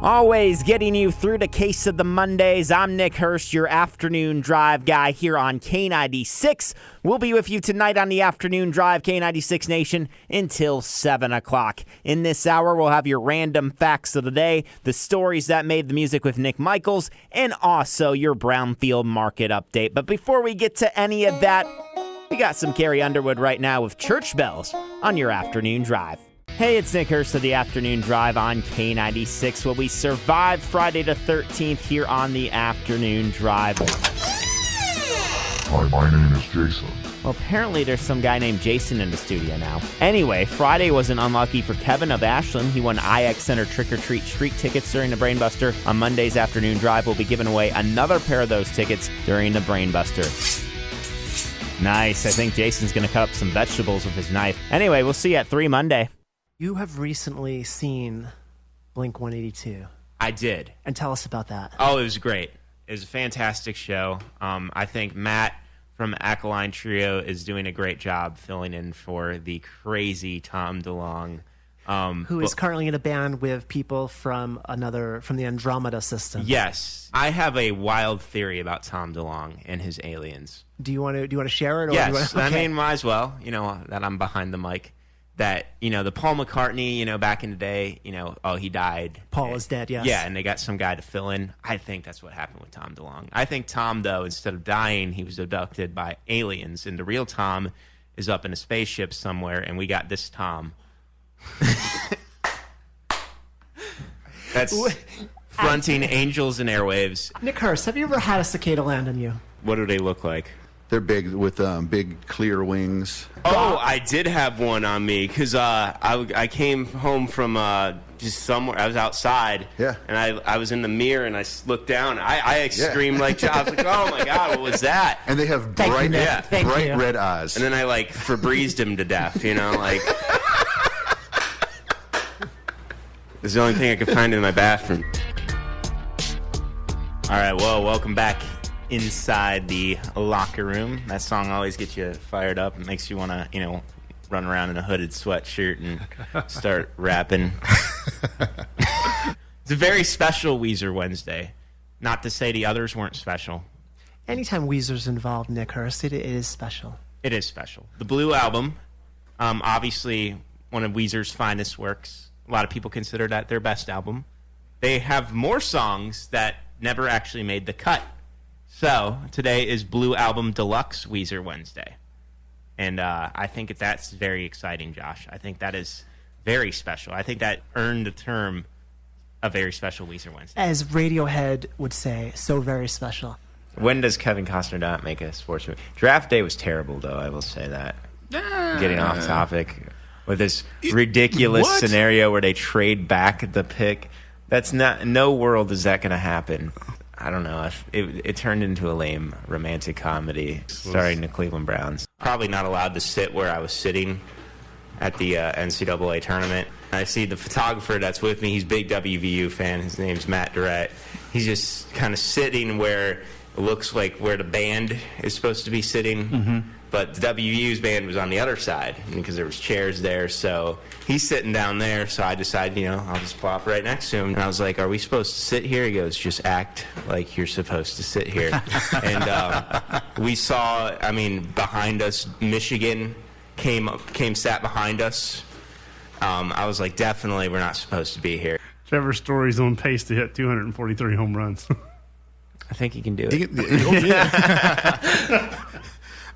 Always getting you through the case of the Mondays. I'm Nick Hurst, your afternoon drive guy here on K96. We'll be with you tonight on the afternoon drive, K96 Nation, until 7 o'clock. In this hour, we'll have your random facts of the day, the stories that made the music with Nick Michaels, and also your Brownfield market update. But before we get to any of that, we got some Carrie Underwood right now with Church Bells on your afternoon drive. Hey, it's Nick Hurst of the Afternoon Drive on K96. Well, we survived Friday the 13th here on the Afternoon Drive. Hi, my name is Jason. Well, apparently there's some guy named Jason in the studio now. Anyway, Friday wasn't unlucky for Kevin of Ashland. He won IX Center trick-or-treat street tickets during the Brainbuster. On Monday's Afternoon Drive, we'll be giving away another pair of those tickets during the Brainbuster. Nice. I think Jason's going to cut up some vegetables with his knife. Anyway, we'll see you at 3 Monday. You have recently seen Blink-182. I did. And tell us about that. Oh, it was great. It was a fantastic show. I think Matt from Aquiline Trio is doing a great job filling in for the crazy Tom DeLonge. Who is currently in a band with people from the Andromeda system. Yes. I have a wild theory about Tom DeLonge and his aliens. Do you want to share it? Or Yes. Okay. I mean, might as well, that I'm behind the mic. That, the Paul McCartney, back in the day, he died. Paul is dead, yes. Yeah, and they got some guy to fill in. I think that's what happened with Tom DeLonge. I think Tom, though, instead of dying, he was abducted by aliens, and the real Tom is up in a spaceship somewhere, and we got this Tom. That's fronting Angels and Airwaves. Nick Hurst, have you ever had a cicada land on you? What do they look like? They're big with big clear wings. Oh, I did have one on me because I came home from just somewhere. I was outside, Yeah. and I was in the mirror and I looked down. I screamed like I was like, oh my god, what was that? And they have Thank bright, you, Nick. Thank bright you. red eyes. And then I Febrezed him to death. Like it's the only thing I could find in my bathroom. All right, well, welcome back inside the locker room. That song always gets you fired up. It makes you want to, run around in a hooded sweatshirt and start rapping. It's a very special Weezer Wednesday. Not to say the others weren't special. Anytime Weezer's involved, Nick Hurst, it is special. It is special. The Blue Album, obviously one of Weezer's finest works. A lot of people consider that their best album. They have more songs that never actually made the cut. So, today is Blue Album Deluxe Weezer Wednesday. And I think that's very exciting, Josh. I think that is very special. I think that earned the term a very special Weezer Wednesday. As Radiohead would say, so very special. When does Kevin Costner not make a sports movie? Draft Day was terrible, though, I will say that. Getting off topic with this ridiculous scenario where they trade back the pick. That's not, no world is that going to happen. I don't know. It turned into a lame romantic comedy starring the Cleveland Browns. Probably not allowed to sit where I was sitting at the NCAA tournament. I see the photographer that's with me. He's a big WVU fan. His name's Matt Durrett. He's just kind of sitting where it looks like where the band is supposed to be sitting. Mm-hmm. But the WVU's band was on the other side because there was chairs there. So he's sitting down there. So I decided, I'll just plop right next to him. And I was like, are we supposed to sit here? He goes, just act like you're supposed to sit here. And we saw, behind us, Michigan came sat behind us. I was like, definitely we're not supposed to be here. Trevor Story's on pace to hit 243 home runs. I think he can do it.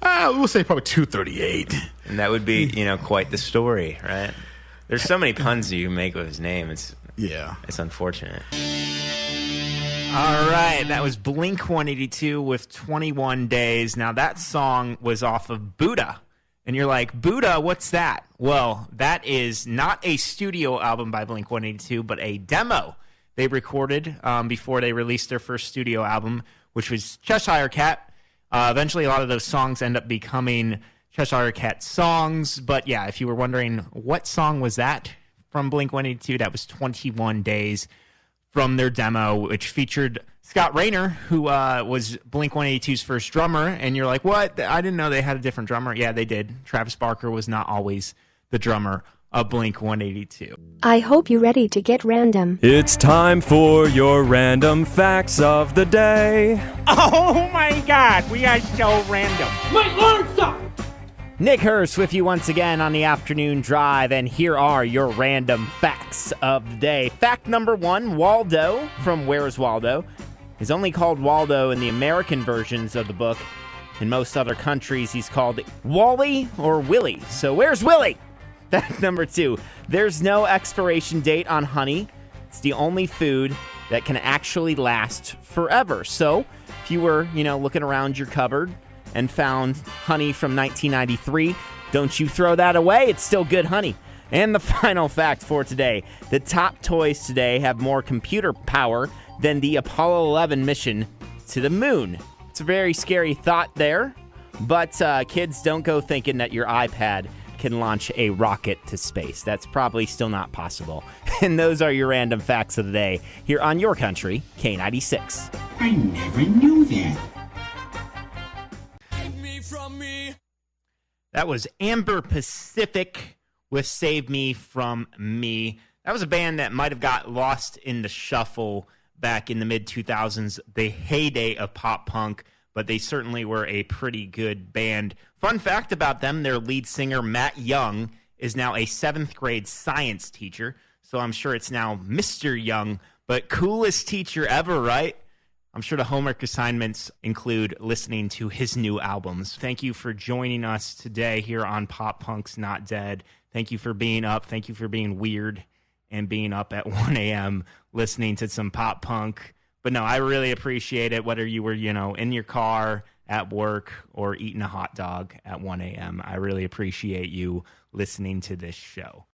We'll say probably 238. And that would be, quite the story, right? There's so many puns you can make with his name. It's unfortunate. All right, that was Blink-182 with 21 Days. Now, that song was off of Buddha. And you're like, Buddha, what's that? Well, that is not a studio album by Blink-182, but a demo they recorded before they released their first studio album, which was Cheshire Cat. Eventually, a lot of those songs end up becoming Cheshire Cat songs. But yeah, if you were wondering what song was that from Blink-182, that was 21 Days from their demo, which featured Scott Rayner, who was Blink-182's first drummer. And you're like, what? I didn't know they had a different drummer. Yeah, they did. Travis Barker was not always the drummer of Blink-182. I hope you're ready to get random. It's time for your random facts of the day. Oh my God, we are so random. Nick Hurst with you once again on the afternoon drive, and here are your random facts of the day. Fact number 1, Waldo from Where's Waldo is only called Waldo in the American versions of the book. In most other countries, he's called Wally or Willie. So where's Willie? Fact number 2, there's no expiration date on honey. It's the only food that can actually last forever. So if you were, looking around your cupboard and found honey from 1993, don't you throw that away. It's still good honey. And the final fact for today, the top toys today have more computer power than the Apollo 11 mission to the moon. It's a very scary thought there, but kids, don't go thinking that your iPad can launch a rocket to space. That's probably still not possible. And those are your random facts of the day here on Your Country, K96. I never knew that. That was Amber Pacific with Save Me From Me. That was a band that might have got lost in the shuffle back in the mid-2000s, the heyday of pop punk, but they certainly were a pretty good band. Fun fact about them, their lead singer, Matt Young, is now a 7th grade science teacher, so I'm sure it's now Mr. Young, but coolest teacher ever, right? I'm sure the homework assignments include listening to his new albums. Thank you for joining us today here on Pop Punk's Not Dead. Thank you for being up. Thank you for being weird and being up at 1 a.m. listening to some pop punk. But no, I really appreciate it, whether you were, in your car, at work, or eating a hot dog at 1 a.m. I really appreciate you listening to this show.